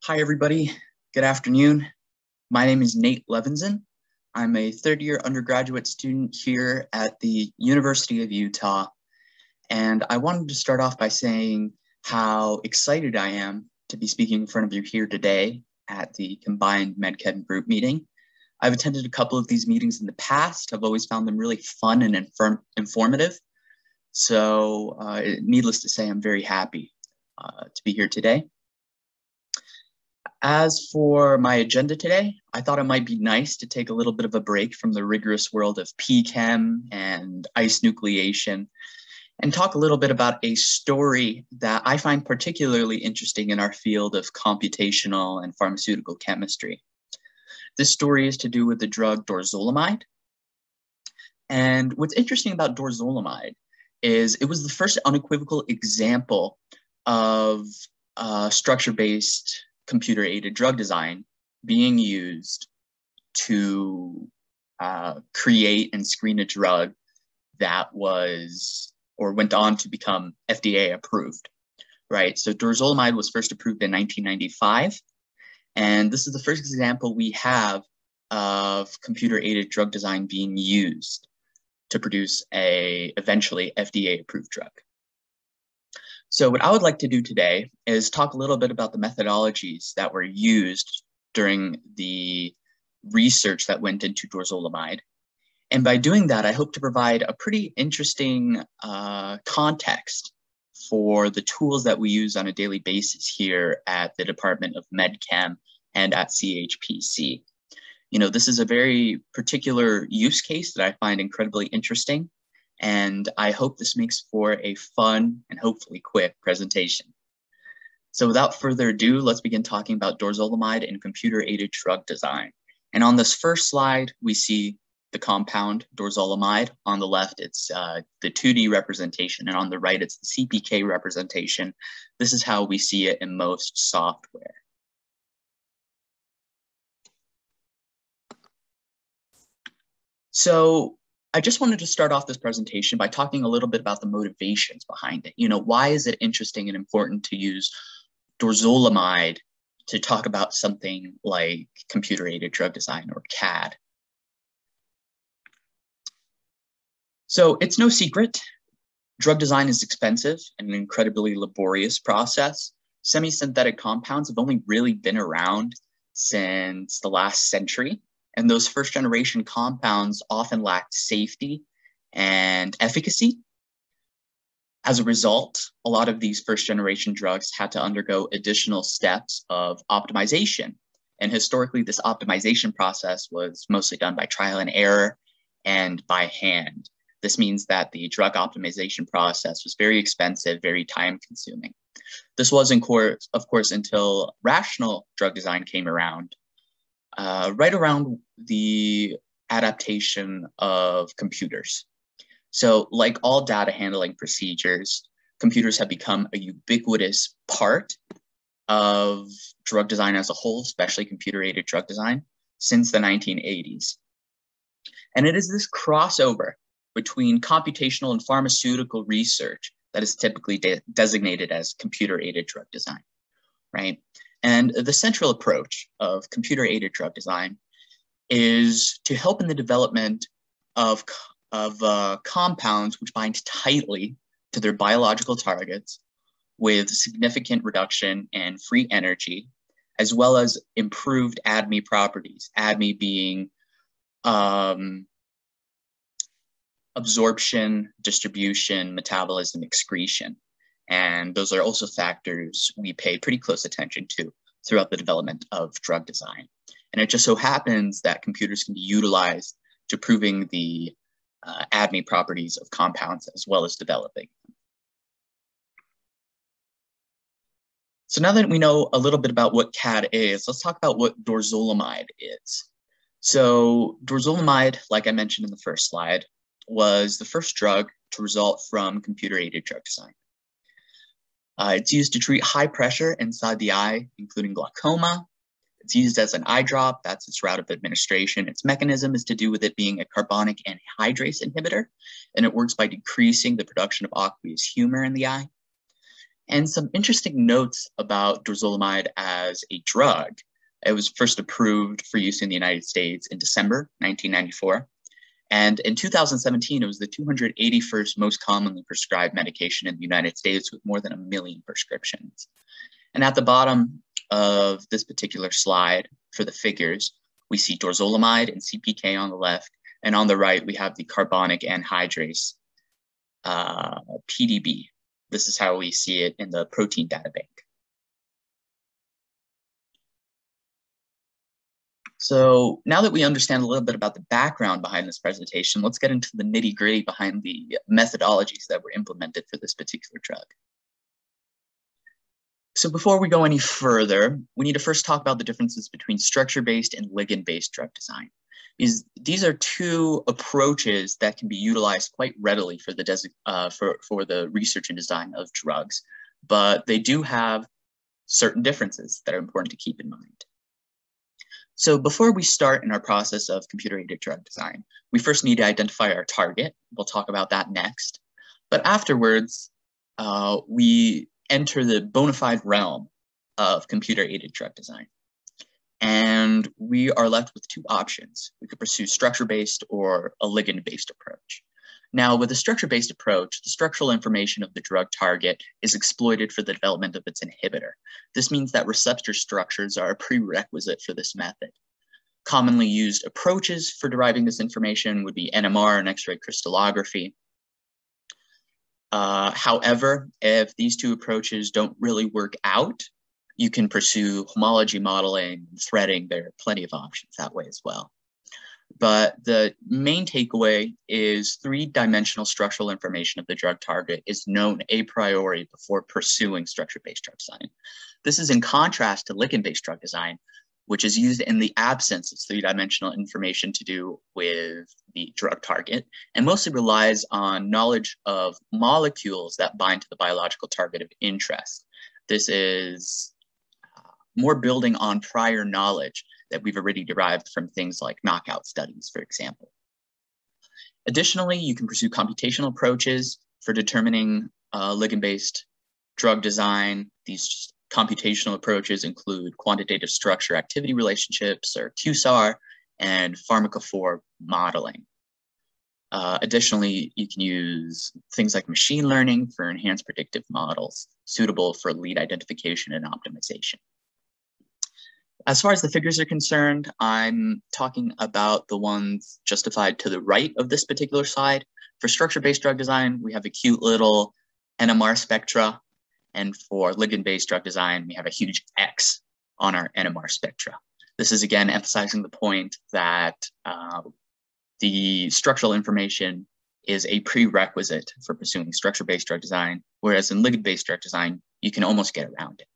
Hi, everybody. Good afternoon. My name is Nate Levinson. I'm a third-year undergraduate student here at the University of Utah. And I wanted to start off by saying how excited I am to be speaking in front of you here today at the combined MedChem group meeting. I've attended a couple of these meetings in the past. I've always found them really fun and informative. So needless to say, I'm very happy to be here today. As for my agenda today, I thought it might be nice to take a little bit of a break from the rigorous world of PChem and ice nucleation and talk a little bit about a story that I find particularly interesting in our field of computational and pharmaceutical chemistry. This story is to do with the drug Dorzolamide. And what's interesting about Dorzolamide is it was the first unequivocal example of structure-based computer-aided drug design being used to create and screen a drug that was or went on to become FDA approved, right? So Dorzolamide was first approved in 1995, and this is the first example we have of computer-aided drug design being used to produce a eventually FDA-approved drug. So what I would like to do today is talk a little bit about the methodologies that were used during the research that went into Dorzolamide. And by doing that, I hope to provide a pretty interesting context for the tools that we use on a daily basis here at the Department of MedChem and at CHPC. You know, this is a very particular use case that I find incredibly interesting. And I hope this makes for a fun and hopefully quick presentation. So without further ado, let's begin talking about Dorzolamide and computer-aided drug design. And on this first slide, we see the compound Dorzolamide. On the left, it's the 2D representation, and on the right, it's the CPK representation. This is how we see it in most software. So I just wanted to start off this presentation by talking a little bit about the motivations behind it. You know, why is it interesting and important to use Dorzolamide to talk about something like computer-aided drug design or CAD? So it's no secret, drug design is expensive and an incredibly laborious process. Semi-synthetic compounds have only really been around since the last century. And those first generation compounds often lacked safety and efficacy. As a result, a lot of these first generation drugs had to undergo additional steps of optimization. And historically, this optimization process was mostly done by trial and error and by hand. This means that the drug optimization process was very expensive, very time consuming. This was, of course, until rational drug design came around. Right around the adaptation of computers. So like all data handling procedures, computers have become a ubiquitous part of drug design as a whole, especially computer-aided drug design, since the 1980s. And it is this crossover between computational and pharmaceutical research that is typically designated as computer-aided drug design, right? And the central approach of computer-aided drug design is to help in the development of compounds which bind tightly to their biological targets with significant reduction in free energy, as well as improved ADME properties, ADME being absorption, distribution, metabolism, excretion. And those are also factors we pay pretty close attention to throughout the development of drug design. And it just so happens that computers can be utilized to proving the ADME properties of compounds as well as developing them. So now that we know a little bit about what CAD is, let's talk about what Dorzolamide is. So Dorzolamide, like I mentioned in the first slide, was the first drug to result from computer-aided drug design. It's used to treat high pressure inside the eye, including glaucoma. It's used as an eye drop. That's its route of administration. Its mechanism is to do with it being a carbonic anhydrase inhibitor, and it works by decreasing the production of aqueous humor in the eye. And some interesting notes about dorzolamide as a drug. It was first approved for use in the United States in December 1994. And in 2017, it was the 281st most commonly prescribed medication in the United States with more than 1 million prescriptions. And at the bottom of this particular slide for the figures, we see dorzolamide and CPK on the left, and on the right, we have the carbonic anhydrase, PDB. This is how we see it in the protein data bank. So now that we understand a little bit about the background behind this presentation, let's get into the nitty-gritty behind the methodologies that were implemented for this particular drug. So before we go any further, we need to first talk about the differences between structure-based and ligand-based drug design. These are two approaches that can be utilized quite readily for the research and design of drugs, but they do have certain differences that are important to keep in mind. So before we start in our process of computer-aided drug design, we first need to identify our target. We'll talk about that next. But afterwards, we enter the bona fide realm of computer-aided drug design. And we are left with two options. We could pursue structure-based or a ligand-based approach. Now, with a structure-based approach, the structural information of the drug target is exploited for the development of its inhibitor. This means that receptor structures are a prerequisite for this method. Commonly used approaches for deriving this information would be NMR and X-ray crystallography. However, if these two approaches don't really work out, you can pursue homology modeling, threading. There are plenty of options that way as well. But the main takeaway is three-dimensional structural information of the drug target is known a priori before pursuing structure-based drug design. This is in contrast to ligand-based drug design, which is used in the absence of three-dimensional information to do with the drug target, and mostly relies on knowledge of molecules that bind to the biological target of interest. This is more building on prior knowledge that we've already derived from things like knockout studies, for example. Additionally, you can pursue computational approaches for determining ligand-based drug design. These computational approaches include quantitative structure-activity relationships, or QSAR, and pharmacophore modeling. Additionally, you can use things like machine learning for enhanced predictive models suitable for lead identification and optimization. As far as the figures are concerned, I'm talking about the ones justified to the right of this particular slide. For structure-based drug design, we have a cute little NMR spectra. And for ligand-based drug design, we have a huge X on our NMR spectra. This is again emphasizing the point that the structural information is a prerequisite for pursuing structure-based drug design, whereas in ligand-based drug design, you can almost get around it.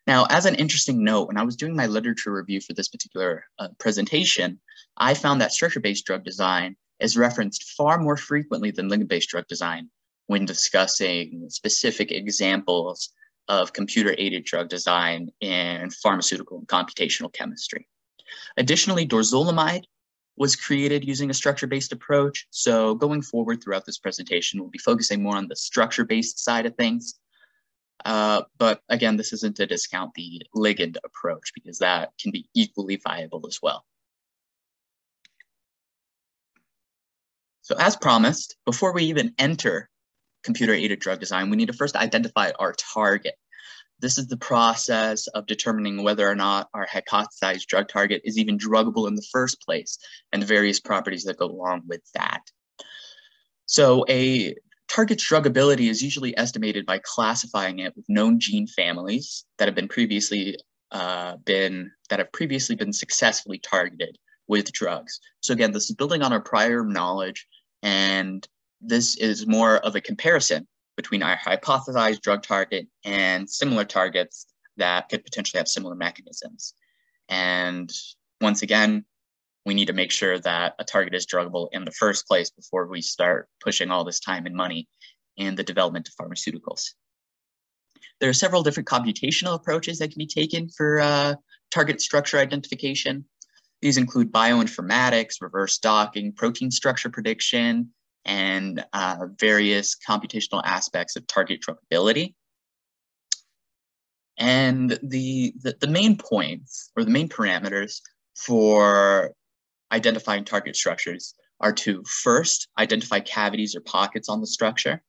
Now, as an interesting note, when I was doing my literature review for this particular presentation, I found that structure-based drug design is referenced far more frequently than ligand-based drug design when discussing specific examples of computer-aided drug design in pharmaceutical and computational chemistry. Additionally, dorzolamide was created using a structure-based approach. So going forward throughout this presentation, we'll be focusing more on the structure-based side of things. But again, this isn't to discount the ligand approach because that can be equally viable as well. So as promised, before we even enter computer-aided drug design, we need to first identify our target. This is the process of determining whether or not our hypothesized drug target is even druggable in the first place and the various properties that go along with that. So a target's druggability is usually estimated by classifying it with known gene families that have previously been successfully targeted with drugs. So again, this is building on our prior knowledge, and this is more of a comparison between our hypothesized drug target and similar targets that could potentially have similar mechanisms. And once again, we need to make sure that a target is druggable in the first place before we start pushing all this time and money in the development of pharmaceuticals. There are several different computational approaches that can be taken for target structure identification. These include bioinformatics, reverse docking, protein structure prediction, and various computational aspects of target druggability. And the main points or the main parameters for identifying target structures are to first identify cavities or pockets on the structure.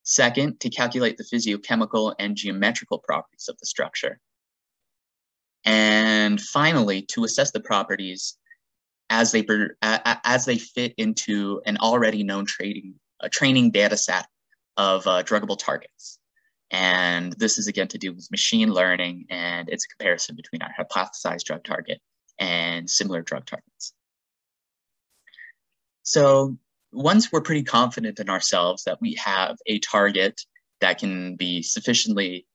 Second, to calculate the physiochemical and geometrical properties of the structure. And finally, to assess the properties as they fit into an already known training data set of druggable targets. And this is again to do with machine learning and its comparison between our hypothesized drug target and similar drug targets. So once we're pretty confident in ourselves that we have a target that can be sufficiently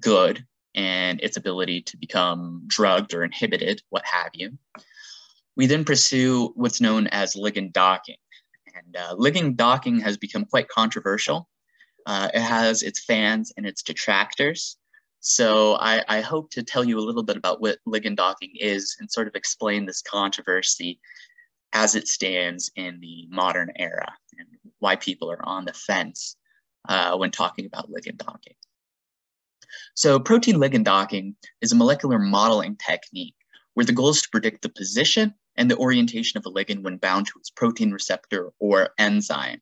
good in its ability to become drugged or inhibited, what have you, we then pursue what's known as ligand docking. And ligand docking has become quite controversial. It has its fans and its detractors. So I hope to tell you a little bit about what ligand docking is and sort of explain this controversy as it stands in the modern era and why people are on the fence when talking about ligand docking. So protein ligand docking is a molecular modeling technique where the goal is to predict the position and the orientation of a ligand when bound to its protein receptor or enzyme.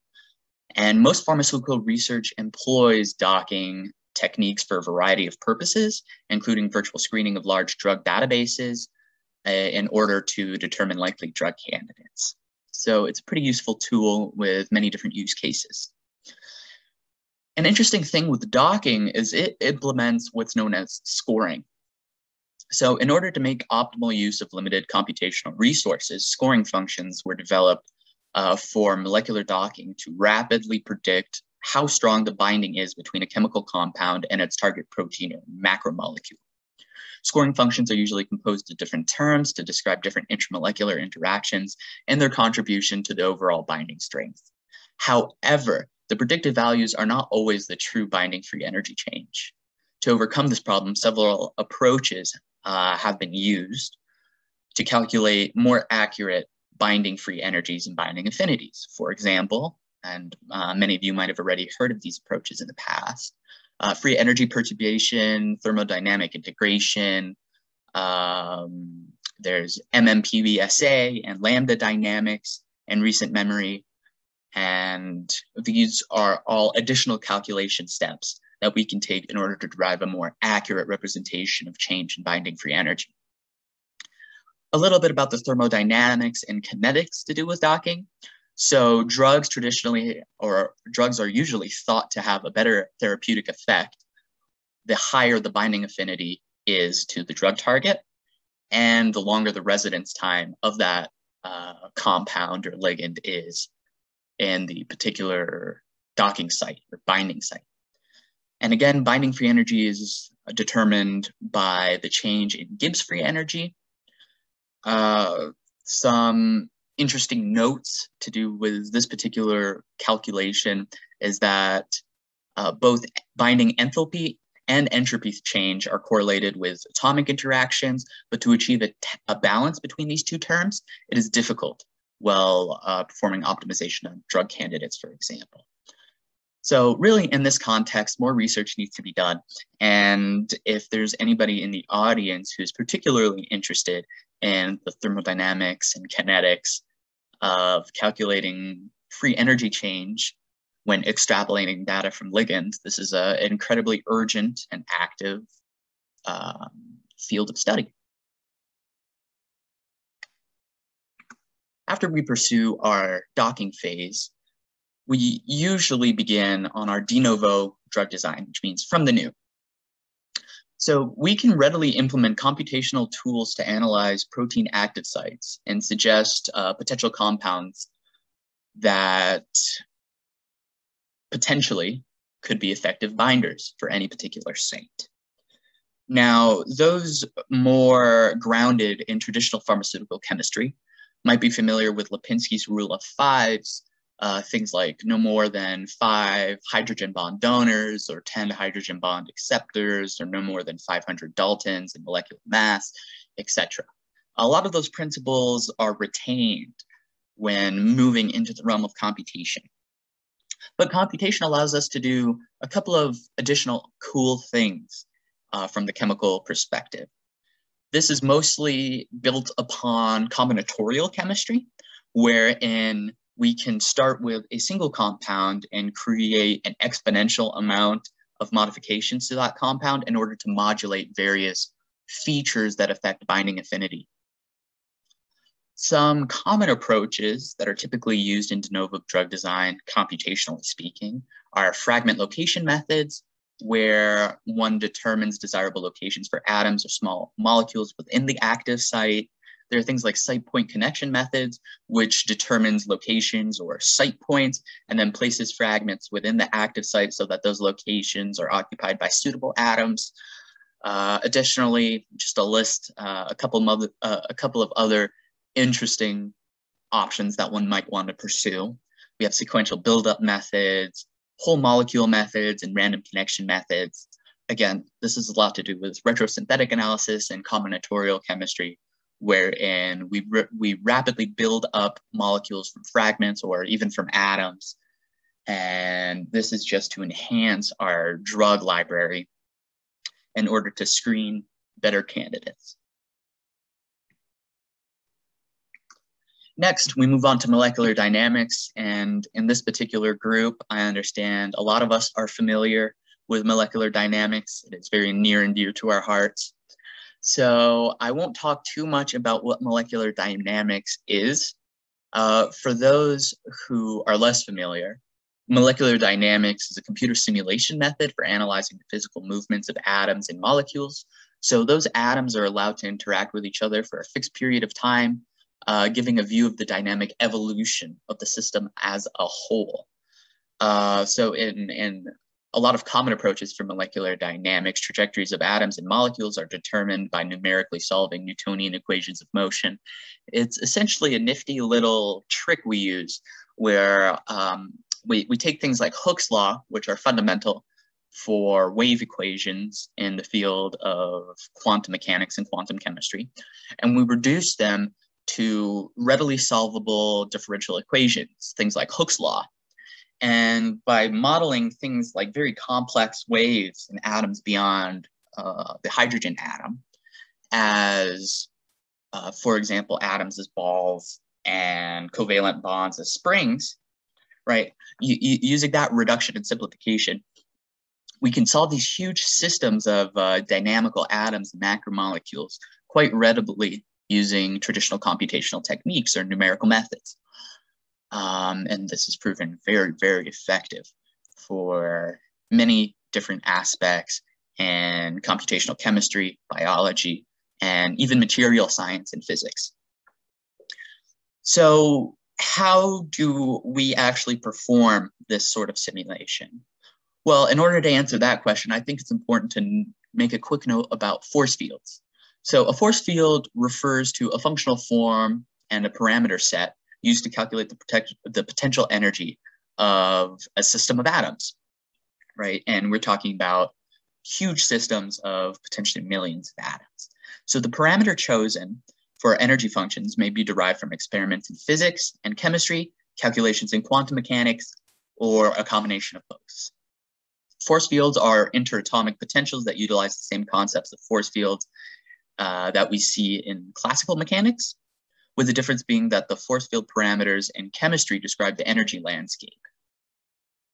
And most pharmaceutical research employs docking techniques for a variety of purposes, including virtual screening of large drug databases in order to determine likely drug candidates. So it's a pretty useful tool with many different use cases. An interesting thing with docking is it implements what's known as scoring. So in order to make optimal use of limited computational resources, scoring functions were developed for molecular docking to rapidly predict how strong the binding is between a chemical compound and its target protein or macromolecule. Scoring functions are usually composed of different terms to describe different intramolecular interactions and their contribution to the overall binding strength. However, the predicted values are not always the true binding free energy change. To overcome this problem, several approaches have been used to calculate more accurate binding free energies and binding affinities. For example, and many of you might have already heard of these approaches in the past, free energy perturbation, thermodynamic integration, there's MMPBSA and lambda dynamics and recent memory. And these are all additional calculation steps that we can take in order to derive a more accurate representation of change in binding free energy. A little bit about the thermodynamics and kinetics to do with docking. So drugs are usually thought to have a better therapeutic effect the higher the binding affinity is to the drug target and the longer the residence time of that compound or ligand is in the particular docking site or binding site. And again, binding free energy is determined by the change in Gibbs free energy. Some interesting notes to do with this particular calculation is that both binding enthalpy and entropy change are correlated with atomic interactions, but to achieve a balance between these two terms, it is difficult while performing optimization of drug candidates, for example. So really in this context, more research needs to be done. And if there's anybody in the audience who's particularly interested in the thermodynamics and kinetics of calculating free energy change when extrapolating data from ligands, this is an incredibly urgent and active field of study. After we pursue our docking phase, we usually begin on our de novo drug design, which means from the new. So we can readily implement computational tools to analyze protein active sites and suggest potential compounds that potentially could be effective binders for any particular site. Now, those more grounded in traditional pharmaceutical chemistry might be familiar with Lipinski's rule of fives, things like no more than 5 hydrogen bond donors or 10 hydrogen bond acceptors or no more than 500 Daltons in molecular mass, etc. A lot of those principles are retained when moving into the realm of computation. But computation allows us to do a couple of additional cool things from the chemical perspective. This is mostly built upon combinatorial chemistry, wherein we can start with a single compound and create an exponential amount of modifications to that compound in order to modulate various features that affect binding affinity. Some common approaches that are typically used in de novo drug design, computationally speaking, are fragment location methods, where one determines desirable locations for atoms or small molecules within the active site. There are things like site point connection methods, which determines locations or site points and then places fragments within the active site so that those locations are occupied by suitable atoms. Additionally, just to list a couple of other interesting options that one might want to pursue. We have sequential buildup methods, whole molecule methods, and random connection methods. Again, this is a lot to do with retrosynthetic analysis and combinatorial chemistry, wherein we rapidly build up molecules from fragments or even from atoms. And this is just to enhance our drug library in order to screen better candidates. Next, we move on to molecular dynamics. And in this particular group, I understand a lot of us are familiar with molecular dynamics. It is very near and dear to our hearts. So I won't talk too much about what molecular dynamics is. For those who are less familiar, molecular dynamics is a computer simulation method for analyzing the physical movements of atoms and molecules. So those atoms are allowed to interact with each other for a fixed period of time, giving a view of the dynamic evolution of the system as a whole. So in a lot of common approaches for molecular dynamics, trajectories of atoms and molecules are determined by numerically solving Newtonian equations of motion. It's essentially a nifty little trick we use where we take things like Hooke's law, which are fundamental for wave equations in the field of quantum mechanics and quantum chemistry, and we reduce them to readily solvable differential equations, things like Hooke's law. And by modeling things like very complex waves and atoms beyond the hydrogen atom as, for example, atoms as balls and covalent bonds as springs, right? Using that reduction and simplification, we can solve these huge systems of dynamical atoms and macromolecules quite readily using traditional computational techniques or numerical methods. And this has proven very, very effective for many different aspects in computational chemistry, biology, and even material science and physics. So how do we actually perform this sort of simulation? Well, in order to answer that question, I think it's important to make a quick note about force fields. So a force field refers to a functional form and a parameter set used to calculate the potential energy of a system of atoms, right? And we're talking about huge systems of potentially millions of atoms. So the parameter chosen for energy functions may be derived from experiments in physics and chemistry, calculations in quantum mechanics, or a combination of both. Force fields are interatomic potentials that utilize the same concepts of force fields that we see in classical mechanics, with the difference being that the force field parameters in chemistry describe the energy landscape.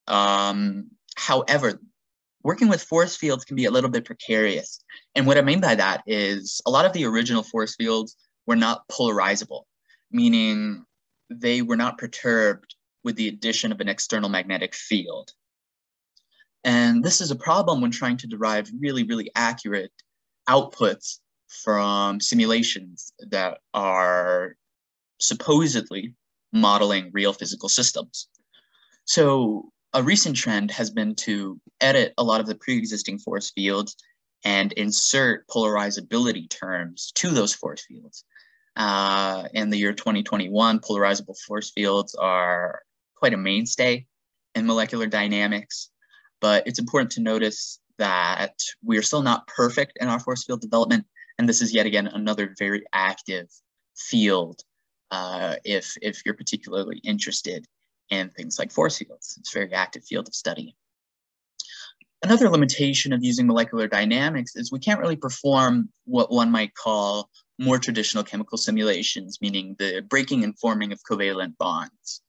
However, working with force fields can be a little bit precarious. And what I mean by that is a lot of the original force fields were not polarizable, meaning they were not perturbed with the addition of an external magnetic field. And this is a problem when trying to derive really, really accurate outputs from simulations that are supposedly modeling real physical systems. So a recent trend has been to edit a lot of the pre-existing force fields and insert polarizability terms to those force fields. In the year 2021, polarizable force fields are quite a mainstay in molecular dynamics, but it's important to notice that we are still not perfect in our force field development, and this is yet again another very active field if you're particularly interested in things like force fields. It's a very active field of study. Another limitation of using molecular dynamics is we can't really perform what one might call more traditional chemical simulations, meaning the breaking and forming of covalent bonds.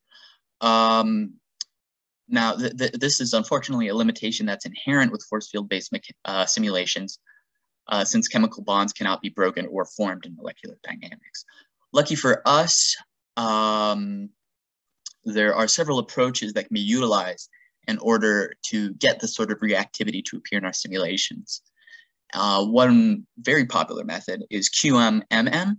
Now, this is unfortunately a limitation that's inherent with force field-based simulations, since chemical bonds cannot be broken or formed in molecular dynamics. Lucky for us, there are several approaches that can be utilized in order to get this sort of reactivity to appear in our simulations. One very popular method is QMMM.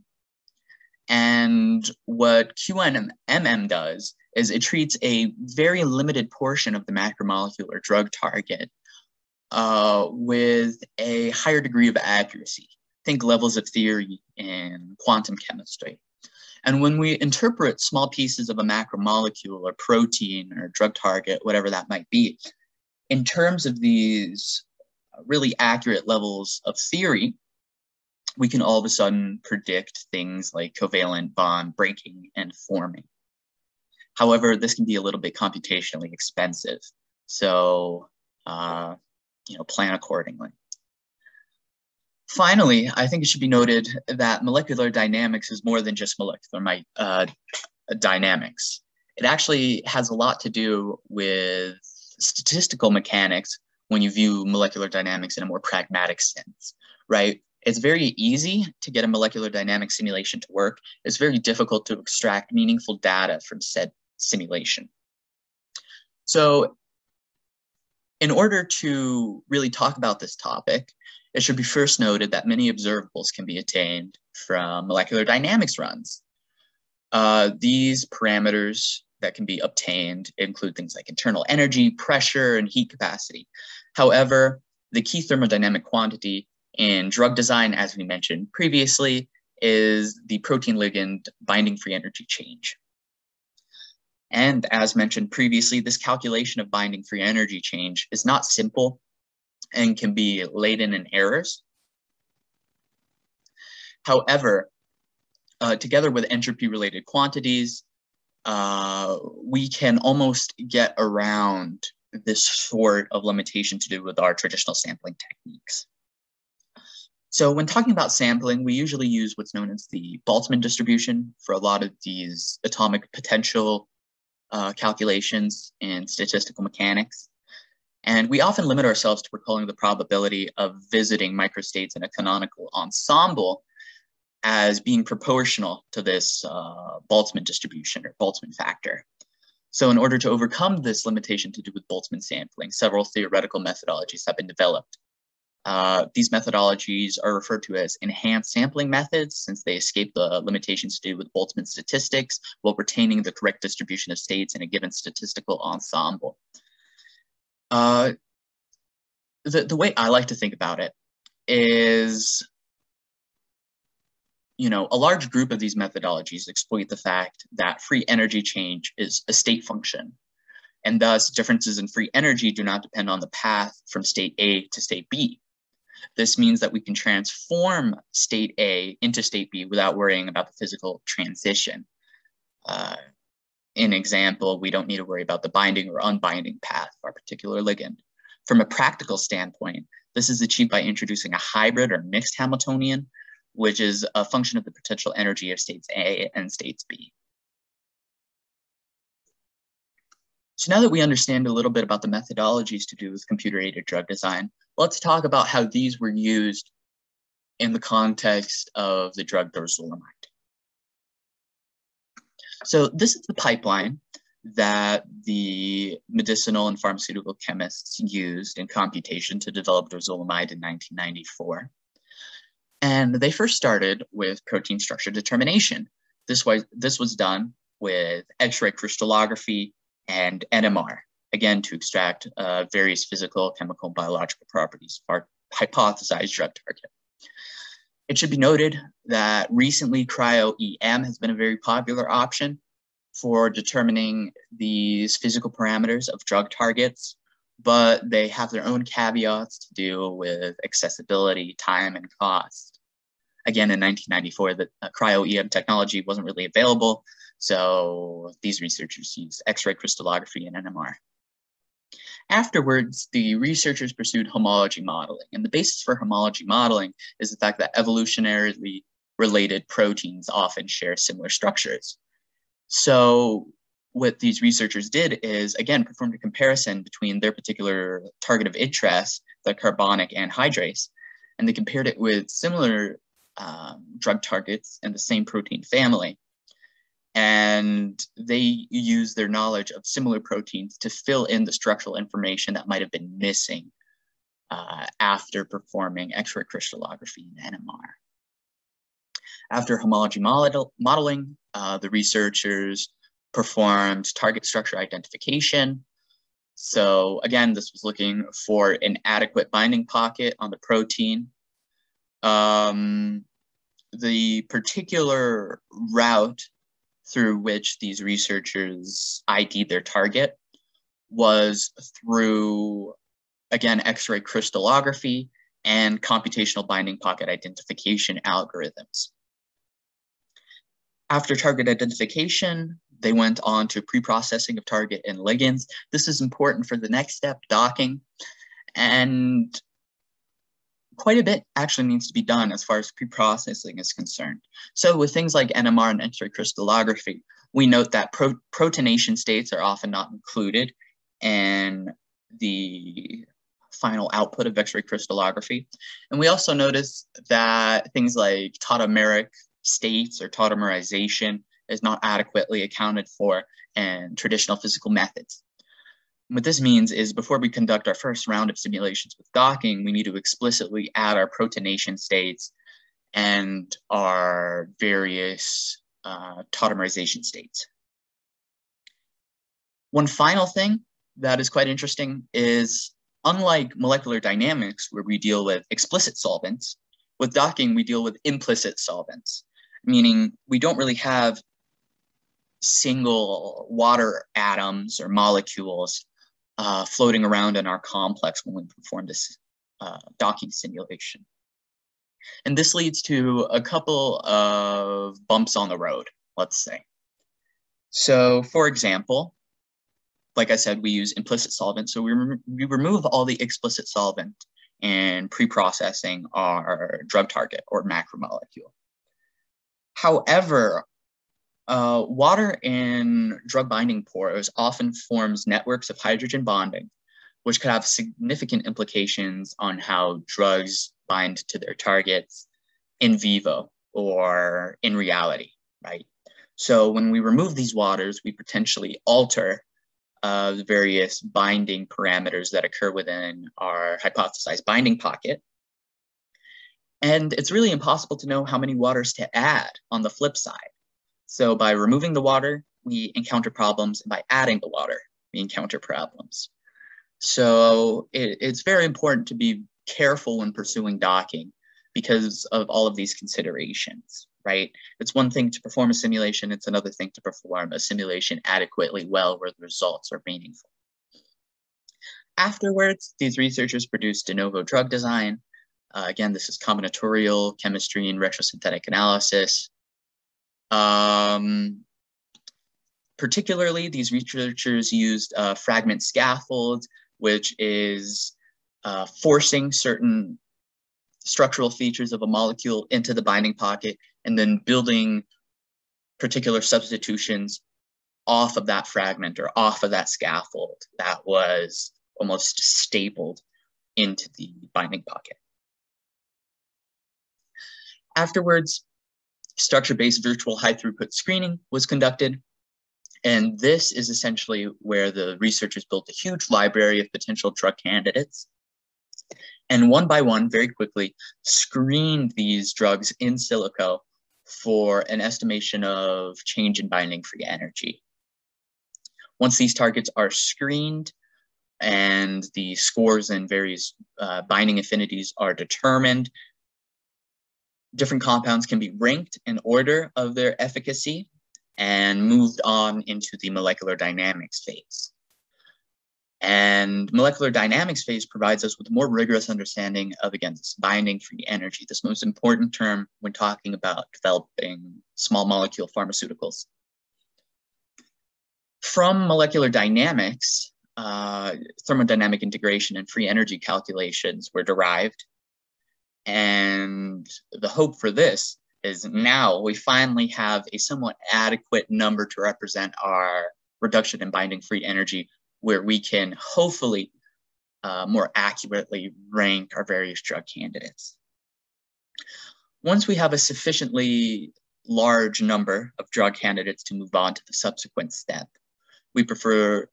And what QMMM does is it treats a very limited portion of the macromolecular drug target with a higher degree of accuracy. Think levels of theory in quantum chemistry. And when we interpret small pieces of a macromolecule or protein or drug target, whatever that might be, in terms of these really accurate levels of theory, we can all of a sudden predict things like covalent bond breaking and forming. However, this can be a little bit computationally expensive. So, plan accordingly. Finally, I think it should be noted that molecular dynamics is more than just molecular dynamics. It actually has a lot to do with statistical mechanics when you view molecular dynamics in a more pragmatic sense, right? It's very easy to get a molecular dynamic simulation to work. It's very difficult to extract meaningful data from said simulation. So in order to really talk about this topic, it should be first noted that many observables can be attained from molecular dynamics runs. These parameters that can be obtained include things like internal energy, pressure, and heat capacity. However, the key thermodynamic quantity in drug design, as we mentioned previously, is the protein ligand binding free energy change. And as mentioned previously, this calculation of binding free energy change is not simple and can be laden in errors. However, together with entropy-related quantities, we can almost get around this sort of limitation to do with our traditional sampling techniques. So when talking about sampling, we usually use what's known as the Boltzmann distribution for a lot of these atomic potential calculations in statistical mechanics. And we often limit ourselves to recalling the probability of visiting microstates in a canonical ensemble as being proportional to this Boltzmann distribution or Boltzmann factor. So in order to overcome this limitation to do with Boltzmann sampling, several theoretical methodologies have been developed. These methodologies are referred to as enhanced sampling methods, since they escape the limitations to do with Boltzmann statistics while retaining the correct distribution of states in a given statistical ensemble. The way I like to think about it is, a large group of these methodologies exploit the fact that free energy change is a state function, and thus differences in free energy do not depend on the path from state A to state B. This means that we can transform state A into state B without worrying about the physical transition. In example, we don't need to worry about the binding or unbinding path of our particular ligand. From a practical standpoint, this is achieved by introducing a hybrid or mixed Hamiltonian, which is a function of the potential energy of states A and states B. So now that we understand a little bit about the methodologies to do with computer-aided drug design, let's talk about how these were used in the context of the drug Dorzolamide. So this is the pipeline that the medicinal and pharmaceutical chemists used in computation to develop Dorzolamide in 1994. And they first started with protein structure determination. This was done with X-ray crystallography and NMR, again, to extract various physical, chemical, and biological properties of our hypothesized drug target. It should be noted that recently cryo-EM has been a very popular option for determining these physical parameters of drug targets, but they have their own caveats to deal with accessibility, time, and cost. Again, in 1994, the cryo-EM technology wasn't really available, so these researchers used X-ray crystallography and NMR. Afterwards, the researchers pursued homology modeling, and the basis for homology modeling is the fact that evolutionarily related proteins often share similar structures. So what these researchers did is, again, performed a comparison between their particular target of interest, the carbonic anhydrase, and they compared it with similar drug targets in the same protein family. And they use their knowledge of similar proteins to fill in the structural information that might have been missing after performing X-ray crystallography in NMR. After homology modeling, the researchers performed target structure identification. So again, this was looking for an adequate binding pocket on the protein. The particular route through which these researchers ID'd their target was through, again, X-ray crystallography and computational binding pocket identification algorithms. After target identification, they went on to pre-processing of target and ligands. This is important for the next step, docking, and quite a bit actually needs to be done as far as pre-processing is concerned. So with things like NMR and X-ray crystallography, we note that protonation states are often not included in the final output of X-ray crystallography. And we also notice that things like tautomeric states or tautomerization is not adequately accounted for in traditional physical methods. What this means is before we conduct our first round of simulations with docking, we need to explicitly add our protonation states and our various tautomerization states. One final thing that is quite interesting is, unlike molecular dynamics, where we deal with explicit solvents, with docking, we deal with implicit solvents, meaning we don't really have single water atoms or molecules floating around in our complex when we perform this docking simulation. And this leads to a couple of bumps on the road, let's say. So for example, like I said, we use implicit solvent. So we remove all the explicit solvent in pre-processing our drug target or macromolecule. However, water in drug binding pores often forms networks of hydrogen bonding, which could have significant implications on how drugs bind to their targets in vivo or in reality, right? So when we remove these waters, we potentially alter the various binding parameters that occur within our hypothesized binding pocket. And it's really impossible to know how many waters to add on the flip side. So by removing the water, we encounter problems, and by adding the water, we encounter problems. So it's very important to be careful when pursuing docking because of all of these considerations, right? It's one thing to perform a simulation, it's another thing to perform a simulation adequately well where the results are meaningful. Afterwards, these researchers produced de novo drug design. Again, this is combinatorial chemistry and retrosynthetic analysis. Particularly, these researchers used fragment scaffolds, which is forcing certain structural features of a molecule into the binding pocket and then building particular substitutions off of that fragment or off of that scaffold that was almost stapled into the binding pocket. Afterwards, structure-based virtual high-throughput screening was conducted. And this is essentially where the researchers built a huge library of potential drug candidates. And one by one, very quickly, screened these drugs in silico for an estimation of change in binding free energy. Once these targets are screened and the scores and various binding affinities are determined, different compounds can be ranked in order of their efficacy and moved on into the molecular dynamics phase. And molecular dynamics phase provides us with a more rigorous understanding of, again, this binding free energy, this most important term when talking about developing small molecule pharmaceuticals. From molecular dynamics, thermodynamic integration and free energy calculations were derived. And the hope for this is now we finally have a somewhat adequate number to represent our reduction in binding free energy, where we can hopefully more accurately rank our various drug candidates. Once we have a sufficiently large number of drug candidates to move on to the subsequent step, we perform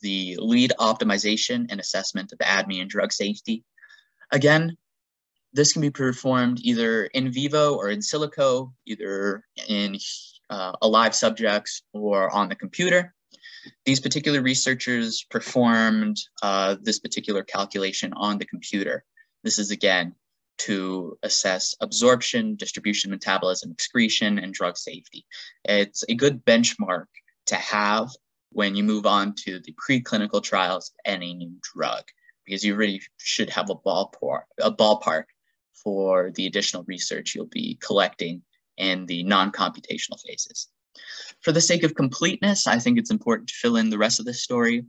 the lead optimization and assessment of ADME and drug safety. Again, this can be performed either in vivo or in silico, either in alive subjects or on the computer. These particular researchers performed this particular calculation on the computer. This is, again, to assess absorption, distribution, metabolism, excretion, and drug safety. It's a good benchmark to have when you move on to the preclinical trials of any new drug, because you really should have a ballpark for the additional research you'll be collecting in the non-computational phases. For the sake of completeness, I think it's important to fill in the rest of this story.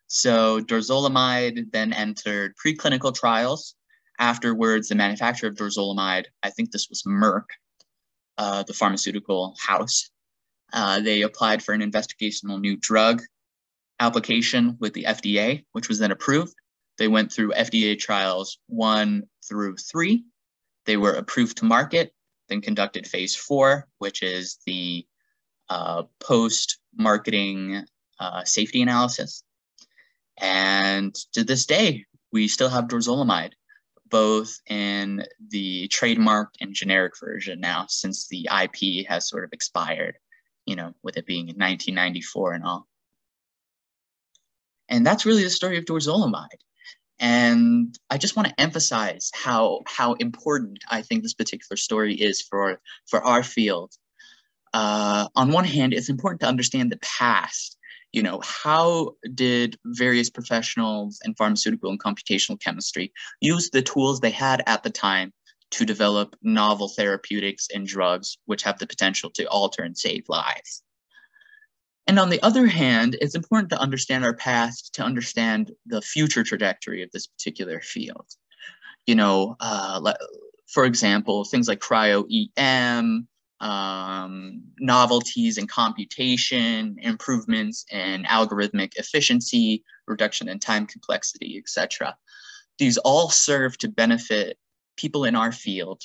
So Dorzolamide then entered preclinical trials. Afterwards, the manufacturer of Dorzolamide, I think this was Merck, the pharmaceutical house, they applied for an investigational new drug application with the FDA, which was then approved. They went through FDA trials 1 through 3. They were approved to market, then conducted phase 4, which is the post-marketing safety analysis. And to this day, we still have Dorzolamide, both in the trademarked and generic version now, since the IP has sort of expired, you know, with it being in 1994 and all. And that's really the story of Dorzolamide. And I just want to emphasize how important I think this particular story is for our field. On one hand, it's important to understand the past. You know, how did various professionals in pharmaceutical and computational chemistry use the tools they had at the time to develop novel therapeutics and drugs which have the potential to alter and save lives? And on the other hand, it's important to understand our past to understand the future trajectory of this particular field. You know, for example, things like cryo-EM, novelties in computation, improvements in algorithmic efficiency, reduction in time complexity, etc. These all serve to benefit people in our field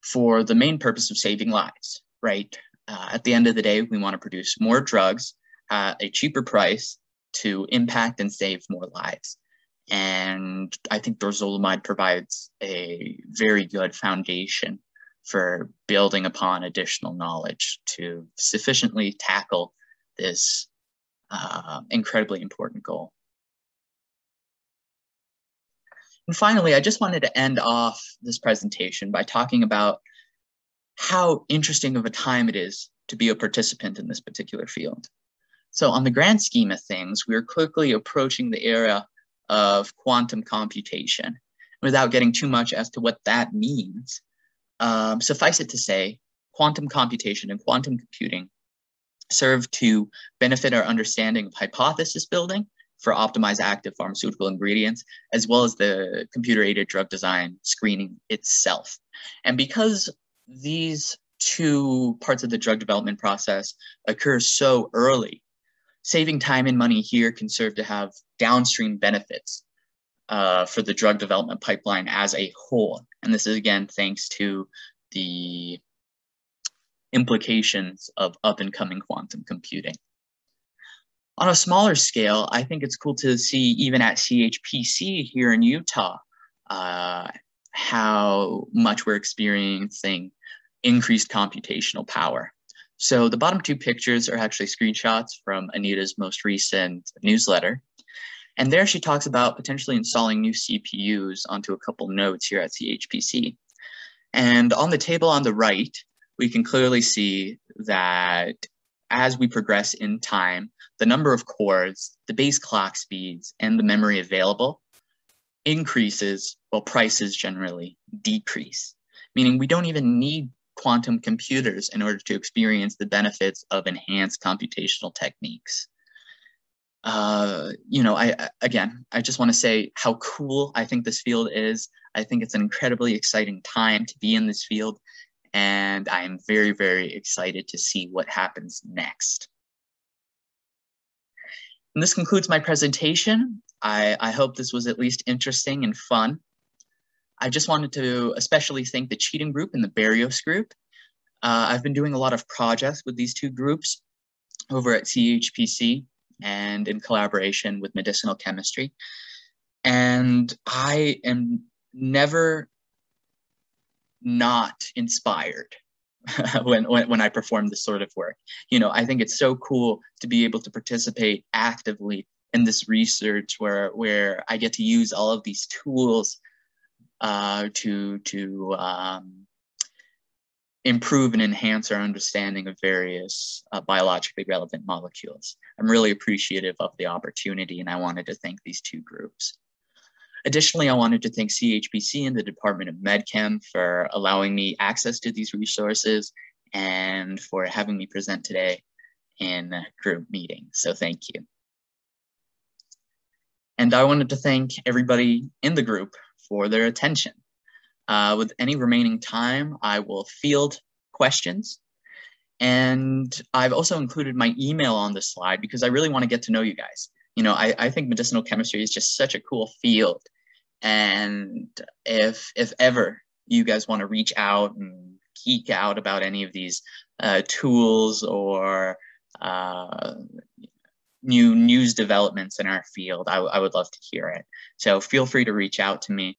for the main purpose of saving lives, right? At the end of the day, we want to produce more drugs at a cheaper price to impact and save more lives. And I think Dorzolamide provides a very good foundation for building upon additional knowledge to sufficiently tackle this incredibly important goal. And finally, I just wanted to end off this presentation by talking about how interesting of a time it is to be a participant in this particular field. So on the grand scheme of things, we're quickly approaching the era of quantum computation. Without getting too much as to what that means, suffice it to say, quantum computation and quantum computing serve to benefit our understanding of hypothesis building for optimized active pharmaceutical ingredients, as well as the computer-aided drug design screening itself. And because these two parts of the drug development process occur so early, saving time and money here can serve to have downstream benefits for the drug development pipeline as a whole. And this is, again, thanks to the implications of up-and-coming quantum computing. On a smaller scale, I think it's cool to see, even at CHPC here in Utah, how much we're experiencing increased computational power. So the bottom two pictures are actually screenshots from Anita's most recent newsletter. And there she talks about potentially installing new CPUs onto a couple nodes here at CHPC. And on the table on the right, we can clearly see that as we progress in time, the number of cores, the base clock speeds, and the memory available increases while prices generally decrease, meaning we don't even need quantum computers in order to experience the benefits of enhanced computational techniques. I just want to say how cool I think this field is. I think it's an incredibly exciting time to be in this field, and I am very, very excited to see what happens next. And this concludes my presentation. I hope this was at least interesting and fun. I just wanted to especially thank the Cheating Group and the Barrios Group. I've been doing a lot of projects with these two groups over at CHPC and in collaboration with medicinal chemistry. And I am never not inspired when I perform this sort of work. I think it's so cool to be able to participate actively in this research where I get to use all of these tools to improve and enhance our understanding of various biologically relevant molecules. I'm really appreciative of the opportunity, and I wanted to thank these two groups. Additionally, I wanted to thank CHPC and the Department of MedChem for allowing me access to these resources and for having me present today in a group meeting. So thank you. And I wanted to thank everybody in the group for their attention. With any remaining time, I will field questions. And I've also included my email on this slide because I really want to get to know you guys. I think medicinal chemistry is just such a cool field. And if ever you guys want to reach out and geek out about any of these tools or new news developments in our field, I would love to hear it. So feel free to reach out to me.